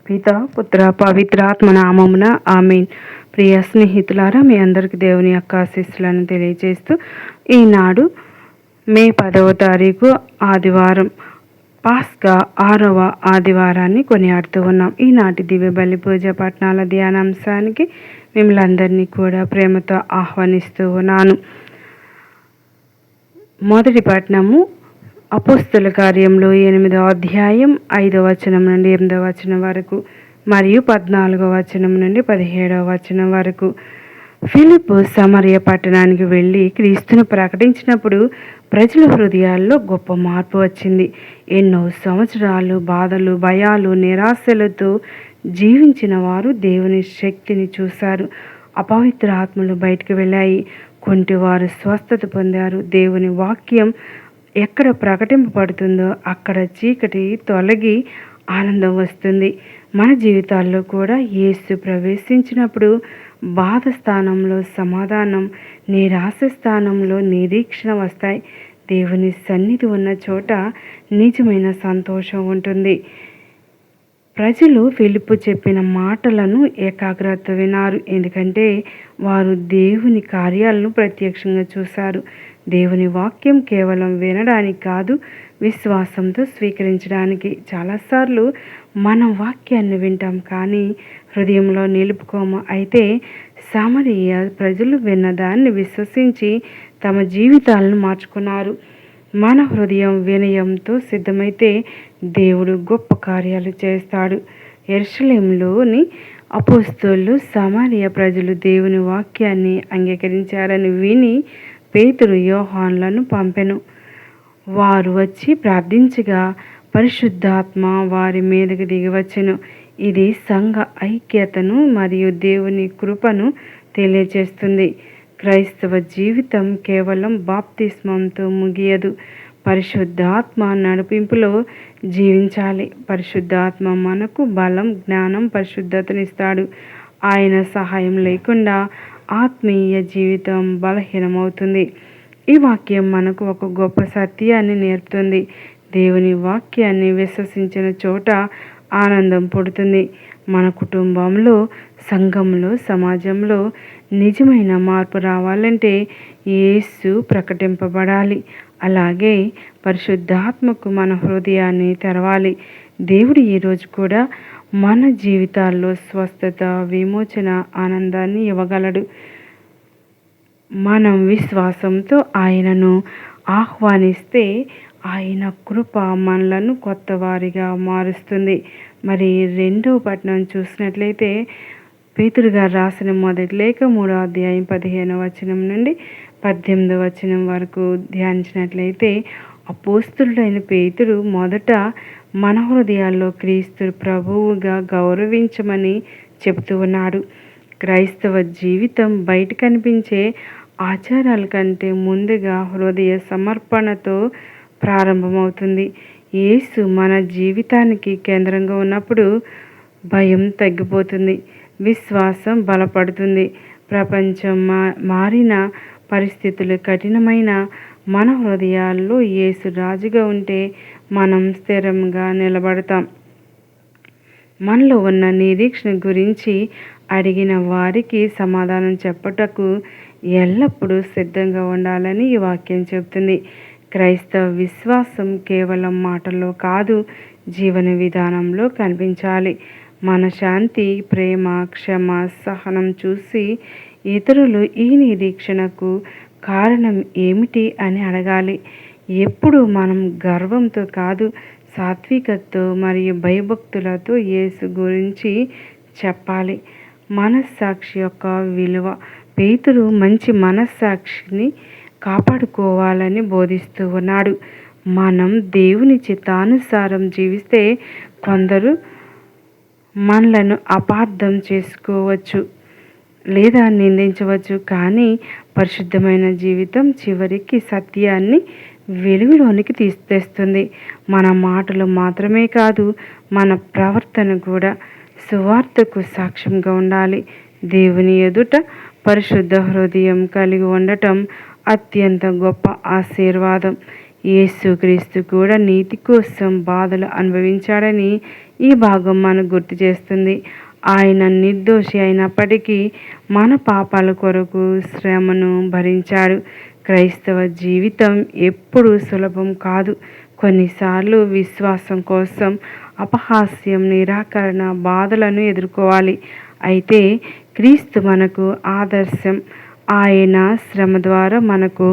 పిత పుత్ర పవిత్రాత్మ నామమున ఆమేన్. ప్రియ స్నేహితులారా, మీ అందరికీ దేవుని యొక్క ఆశీస్సులను తెలియజేస్తూ ఈనాడు మే 10వ తారీఖు ఆదివారం పాస్కా 6వ ఆదివారాన్ని కొనియాడుతూ ఉన్నాం. ఈనాటి దివ్య బలి పూజ పట్టణాల ధ్యానాంశానికి మిమ్మల్ని అందరినీ కూడా ప్రేమతో ఆహ్వానిస్తూ ఉన్నాను. మొదటి పట్టణము అపోస్తుల కార్యంలో 8వ అధ్యాయం 5వ వచనం నుండి 8వ వచనం వరకు మరియు 14వ వచనం నుండి 17వ వచనం వరకు. ఫిలిప్పు సమరయ పట్టణానికి వెళ్ళి క్రీస్తును ప్రకటించినప్పుడు ప్రజల హృదయాల్లో గొప్ప మార్పు వచ్చింది. ఎన్నో సంవత్సరాలు బాధలు, భయాలు, నిరాశలతో జీవించిన వారు దేవుని శక్తిని చూశారు. అపవిత్ర ఆత్మలు బయటకు వెళ్ళాయి. కుంటివారు స్వస్థత పొందారు. దేవుని వాక్యం ఎక్కడ ప్రకటింపబడుతుందో అక్కడ చీకటి తొలగి ఆనందం వస్తుంది. మన జీవితాల్లో కూడా యేసు ప్రవేశించినప్పుడు బాధ స్థానంలో సమాధానం, నిరాశ స్థానంలో నిరీక్షణ వస్తాయి. దేవుని సన్నిధి ఉన్న చోట నిజమైన సంతోషం ఉంటుంది. ప్రజలు ఫిలిప్పు చెప్పిన మాటలను ఏకాగ్రత విన్నారు, ఎందుకంటే వారు దేవుని కార్యాలను ప్రత్యక్షంగా చూశారు. దేవుని వాక్యం కేవలం వినడానికి కాదు, విశ్వాసంతో స్వీకరించడానికి. చాలాసార్లు మనం వాక్యాన్ని వింటాం కానీ హృదయంలో నిలుపుకోము. అయితే సమరయ ప్రజలు విన్నదాన్ని విశ్వసించి తమ జీవితాలను మార్చుకున్నారు. మన హృదయం వినయంతో సిద్ధమైతే దేవుడు గొప్ప కార్యాలు చేస్తాడు. యెరూషలేములోని అపోస్తలులు సమరయ ప్రజలు దేవుని వాక్యాన్ని అంగీకరించారని విని పేతురు, యోహానులను పంపెను. వారు వచ్చి ప్రార్థించగా పరిశుద్ధాత్మ వారి మీదకి దిగివచ్చెను. ఇది సంఘ ఐక్యతను మరియు దేవుని కృపను తెలియజేస్తుంది. క్రైస్తవ జీవితం కేవలం బాప్తిస్మంతో ముగియదు. పరిశుద్ధాత్మ నడిపింపులో జీవించాలి. పరిశుద్ధాత్మ మనకు బలం, జ్ఞానం, పరిశుద్ధతనిస్తాడు. ఆయన సహాయం లేకుండా ఆత్మీయ జీవితం బలహీనమవుతుంది. ఈ వాక్యం మనకు ఒక గొప్ప సత్యాన్ని నేర్పుతుంది. దేవుని వాక్యాన్ని విశ్వసించిన చోట ఆనందం పుడుతుంది. మన కుటుంబంలో, సంఘంలో, సమాజంలో నిజమైన మార్పు రావాలంటే యేసు ప్రకటింపబడాలి. అలాగే పరిశుద్ధాత్మకు మన హృదయాన్ని తెరవాలి. దేవుడు ఈరోజు కూడా మన జీవితాల్లో స్వస్థత, విమోచన, ఆనందాన్ని ఇవ్వగలడు. మనం విశ్వాసంతో ఆయనను ఆహ్వానిస్తే ఆయన కృప మనలను కొత్త వారిగా మారుస్తుంది. మరి 2వ పట్టణం చూసినట్లయితే పేతురు గారు రాసిన మొదటి లేఖ 3వ అధ్యాయం 15వ వచనం నుండి 18వ వచనం వరకు ధ్యానించినట్లయితే అపోస్తలుడైన పేతురు మొదట మన హృదయాల్లో క్రీస్తు ప్రభువుగా గౌరవించమని చెబుతూ ఉన్నాడు. క్రైస్తవ జీవితం బయట కనిపించే ఆచారాల కంటే ముందుగా హృదయ సమర్పణతో ప్రారంభమవుతుంది. యేసు మన జీవితానికి కేంద్రంగా ఉన్నప్పుడు భయం తగ్గిపోతుంది, విశ్వాసం బలపడుతుంది. ప్రపంచం మారిన, పరిస్థితులు కఠినమైన మన హృదయాల్లో యేసు రాజుగా ఉంటే మనం స్థిరంగా నిలబడతాం. మనలో ఉన్న నిరీక్షణ గురించి అడిగిన వారికి సమాధానం చెప్పటకు ఎల్లప్పుడూ సిద్ధంగా ఉండాలని ఈ వాక్యం చెబుతుంది. క్రైస్తవ విశ్వాసం కేవలం మాటల్లో కాదు, జీవన విధానంలో కనిపించాలి. మన శాంతి, ప్రేమ, క్షమ, సహనం చూసి ఇతరులు ఈ నిరీక్షణకు కారణం ఏమిటి అని అడగాలి. ఎప్పుడు మనం గర్వంతో కాదు, సాత్వికతతో మరియు భయభక్తులతో యేసు గురించి చెప్పాలి. మనస్సాక్షి యొక్క విలువ. పేతురు మంచి మనస్సాక్షిని కాపాడుకోవాలని బోధిస్తూ ఉన్నాడు. మనం దేవుని చిత్తానుసారం జీవిస్తే కొందరు మనలను అపార్థం చేసుకోవచ్చు లేదా నిందించవచ్చు, కానీ పరిశుద్ధమైన జీవితం చివరికి సత్యాన్ని వెలుగులోనికి తెస్తుంది. మన మాటలు మాత్రమే కాదు, మన ప్రవర్తన కూడా సువార్తకు సాక్ష్యంగా ఉండాలి. దేవుని ఎదుట పరిశుద్ధ హృదయం కలిగి ఉండటం అత్యంత గొప్ప ఆశీర్వాదం. యేసుక్రీస్తు కూడా నీతి కోసం బాధలు అనుభవించాడని ఈ భాగం మనకు గుర్తు చేస్తుంది. ఆయన నిర్దోషి అయినప్పటికీ మన పాపాల కొరకు శ్రమను భరించాడు. క్రైస్తవ జీవితం ఎప్పుడూ సులభం కాదు. కొన్నిసార్లు విశ్వాసం కోసం అపహాస్యం, నిరాకరణ, బాధలను ఎదుర్కోవాలి. అయితే క్రీస్తు మనకు ఆదర్శం. ఆయన శ్రమ ద్వారా మనకు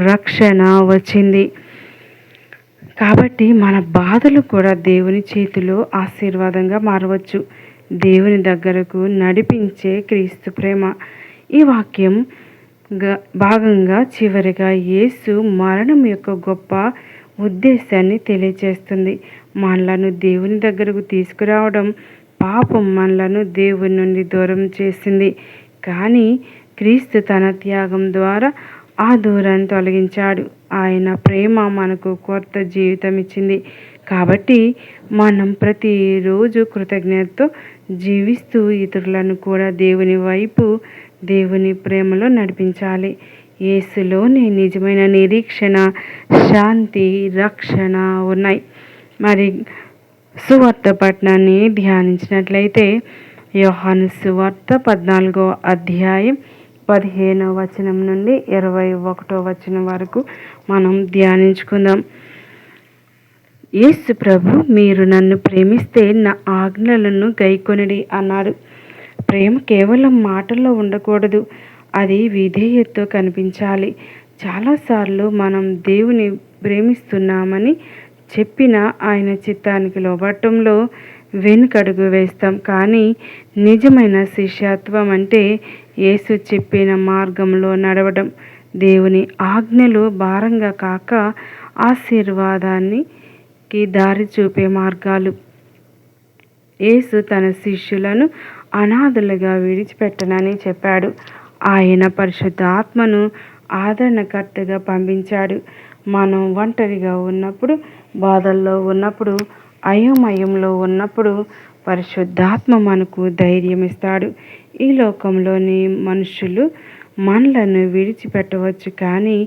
రక్షణ వచ్చింది. కాబట్టి మన బాధలు కూడా దేవుని చేతిలో ఆశీర్వాదంగా మారవచ్చు. దేవుని దగ్గరకు నడిపించే క్రీస్తు ప్రేమ. ఈ వాక్యం భాగంగా చివరిగా యేసు మరణం యొక్క గొప్ప ఉద్దేశాన్ని తెలియచేస్తుంది. మనలను దేవుని దగ్గరకు తీసుకురావడం, పాపం మనలను దేవుని నుండి దూరం చేసింది. కానీ క్రీస్తు తన త్యాగం ద్వారా ఆ దూరాన్ని తొలగించాడు. ఆయన ప్రేమ మనకు కొత్త జీవితం ఇచ్చింది. కాబట్టి మనం ప్రతిరోజు కృతజ్ఞతతో జీవిస్తూ ఇతరులను కూడా దేవుని వైపు, దేవుని ప్రేమలో నడిపించాలి. యేసులోని నిజమైన నిరీక్షణ, శాంతి, రక్షణ ఉన్నాయి. మరి సువార్త పట్టణాన్ని ధ్యానించినట్లయితే యోహాను సువార్త 14వ అధ్యాయం 15వ వచనం నుండి 21వ వచనం వరకు మనం ధ్యానించుకుందాం. యేసు ప్రభు, మీరు నన్ను ప్రేమిస్తే నా ఆజ్ఞలను గైకొనిడి అన్నాడు. ప్రేమ కేవలం మాటల్లో ఉండకూడదు, అది విధేయతతో కనిపించాలి. చాలాసార్లు మనం దేవుని ప్రేమిస్తున్నామని చెప్పిన ఆయన చిత్తానికి లోబట్టంలో వెనుకడుగు వేస్తాం. కానీ నిజమైన శిష్యత్వం అంటే యేసు చెప్పిన మార్గంలో నడవడం. దేవుని ఆజ్ఞలు భారంగా కాక ఆశీర్వాదానికి దారి చూపే మార్గాలు. యేసు తన శిష్యులను అనాథలుగా విడిచిపెట్టనని చెప్పాడు. ఆయన పరిశుద్ధ ఆత్మను ఆదరణకర్తగా పంపించాడు. మనం ఒంటరిగా ఉన్నప్పుడు, బాధల్లో ఉన్నప్పుడు, అయోమయంలో ఉన్నప్పుడు పరిశుద్ధాత్మ మనకు ధైర్యం ఇస్తాడు. ఈ లోకంలోని మనుషులు మనలను విడిచిపెట్టవచ్చు, కానీ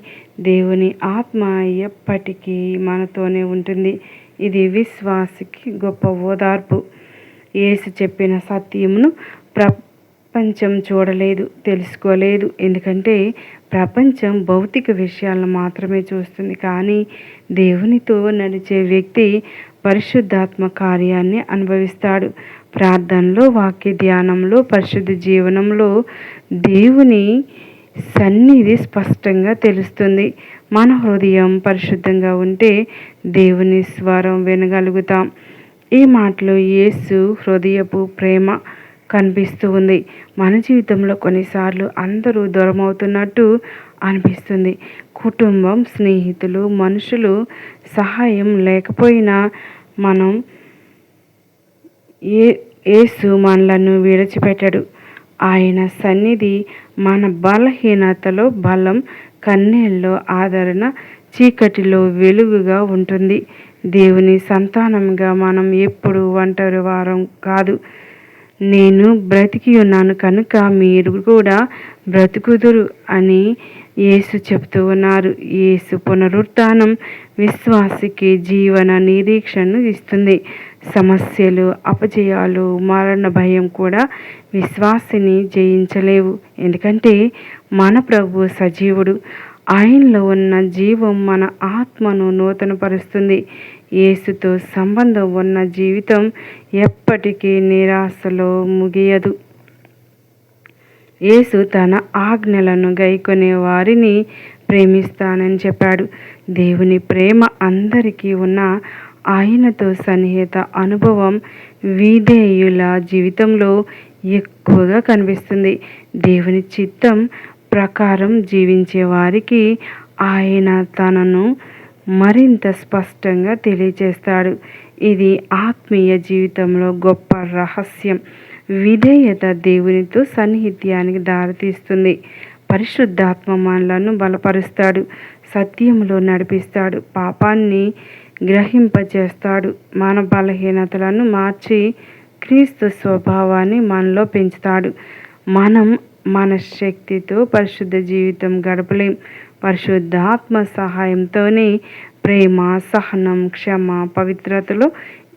దేవుని ఆత్మ ఎప్పటికీ మనతోనే ఉంటుంది. ఇది విశ్వాసికి గొప్ప ఓదార్పు. యేసు చెప్పిన సత్యమును ప్రపంచం చూడలేదు, తెలుసుకోలేదు. ఎందుకంటే ప్రపంచం భౌతిక విషయాలను మాత్రమే చూస్తుంది. కానీ దేవునితో నడిచే వ్యక్తి పరిశుద్ధాత్మ కార్యాన్ని అనుభవిస్తాడు. ప్రార్థనలో, వాక్య ధ్యానంలో, పరిశుద్ధ జీవనంలో దేవుని సన్నిధి స్పష్టంగా తెలుస్తుంది. మన హృదయం పరిశుద్ధంగా ఉంటే దేవుని స్వరం వినగలుగుతాం. ఈ మాటలో యేసు హృదయపు ప్రేమ కనిపిస్తూ ఉంది. మన జీవితంలో కొన్నిసార్లు అందరూ దూరమవుతున్నట్టు అనిపిస్తుంది. కుటుంబం, స్నేహితులు, మనుషులు సహాయం లేకపోయినా మనం యేసు మనలను విడిచిపెట్టడు. ఆయన సన్నిధి మన బలహీనతలో బలం, కన్నీళ్ళలో ఆదరణ, చీకటిలో వెలుగుగా ఉంటుంది. దేవుని సంతానంగా మనం ఎప్పుడు ఒంటరి వారం కాదు. నేను బ్రతికి ఉన్నాను కనుక మీరు కూడా బ్రతుకుదురు అని యేసు చెప్తూ ఉన్నారు. యేసు పునరుత్థానం విశ్వాసికి జీవన నిరీక్షను ఇస్తుంది. సమస్యలు, అపజయాలు, మరణ భయం కూడా విశ్వాసిని జయించలేవు. ఎందుకంటే మన ప్రభు సజీవుడు. ఆయనలో ఉన్న జీవం మన ఆత్మను నూతనపరుస్తుంది. యేసుతో సంబంధం ఉన్న జీవితం ఎప్పటికీ నిరాశలో ముగియదు. యేసు తన ఆజ్ఞలను గైకొనే వారిని ప్రేమిస్తానని చెప్పాడు. దేవుని ప్రేమ అందరికీ ఉన్న ఆయనతో సన్నిహిత అనుభవం విధేయుల జీవితంలో ఎక్కువగా కనిపిస్తుంది. దేవుని చిత్తం ప్రకారం జీవించే వారికి ఆయన తనను మరింత స్పష్టంగా తెలియజేస్తాడు. ఇది ఆత్మీయ జీవితంలో గొప్ప రహస్యం. విధేయత దేవునితో సన్నిహిత్యానికి దారితీస్తుంది. పరిశుద్ధాత్మ మనలను బలపరుస్తాడు, సత్యంలో నడిపిస్తాడు, పాపాన్ని గ్రహింపచేస్తాడు, మన బలహీనతలను మార్చి క్రీస్తు స్వభావాన్ని మనలో పెంచుతాడు. మనం మన శక్తితో పరిశుద్ధ జీవితం గడపలేం. పరిశుద్ధాత్మ సహాయంతోనే ప్రేమ, సహనం, క్షమ, పవిత్రతలో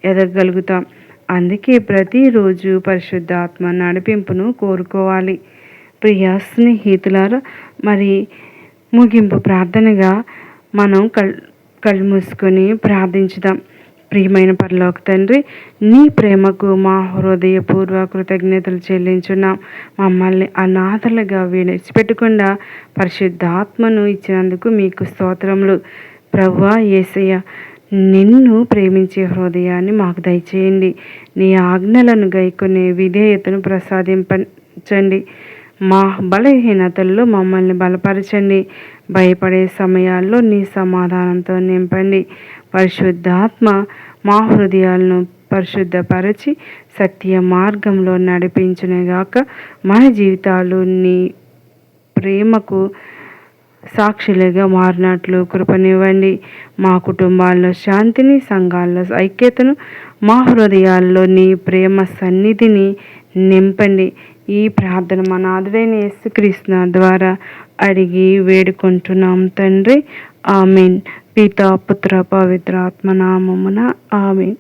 ఎదగలుగుతాం. అందుకే ప్రతిరోజు పరిశుద్ధాత్మ నడిపింపును కోరుకోవాలి. ప్రియ స్నేహితులారా, మరి ముగింపు ప్రార్థనగా మనం కళ్ళు మూసుకొని ప్రార్థించుదాం. ప్రియమైన పరలోక తండ్రి, నీ ప్రేమకు మా హృదయపూర్వ కృతజ్ఞతలు చెల్లించున్నాం. మమ్మల్ని అనాథలుగా విడిచిపెట్టకుండా పరిశుద్ధాత్మను ఇచ్చినందుకు మీకు స్తోత్రములు. ప్రభువా యేసయ్య, నిన్ను ప్రేమించే హృదయాన్ని మాకు దయచేయండి. నీ ఆజ్ఞలను గైకొనే విధేయతను ప్రసాదించండి. మా బలహీనతల్లో మమ్మల్ని బలపరచండి. భయపడే సమయాల్లో నీ సమాధానంతో నింపండి. పరిశుద్ధాత్మ మా హృదయాలను పరిశుద్ధపరచి సత్య మార్గంలో నడిపించునుగాక. మన జీవితాలు నీ ప్రేమకు సాక్షులుగా మారినట్లు కృపనివ్వండి. మా కుటుంబాల్లో శాంతిని, సంఘాల్లో ఐక్యతను, మా హృదయాల్లో నీ ప్రేమ సన్నిధిని నింపండి. ఈ ప్రార్థన మా నాథుడైన యేసుక్రీస్తు ద్వారా అడిగి వేడుకుంటున్నాం తండ్రి. ఆమేన్. పితా పుత్ర పవిత్ర ఆత్మ నామమున ఆమేన్.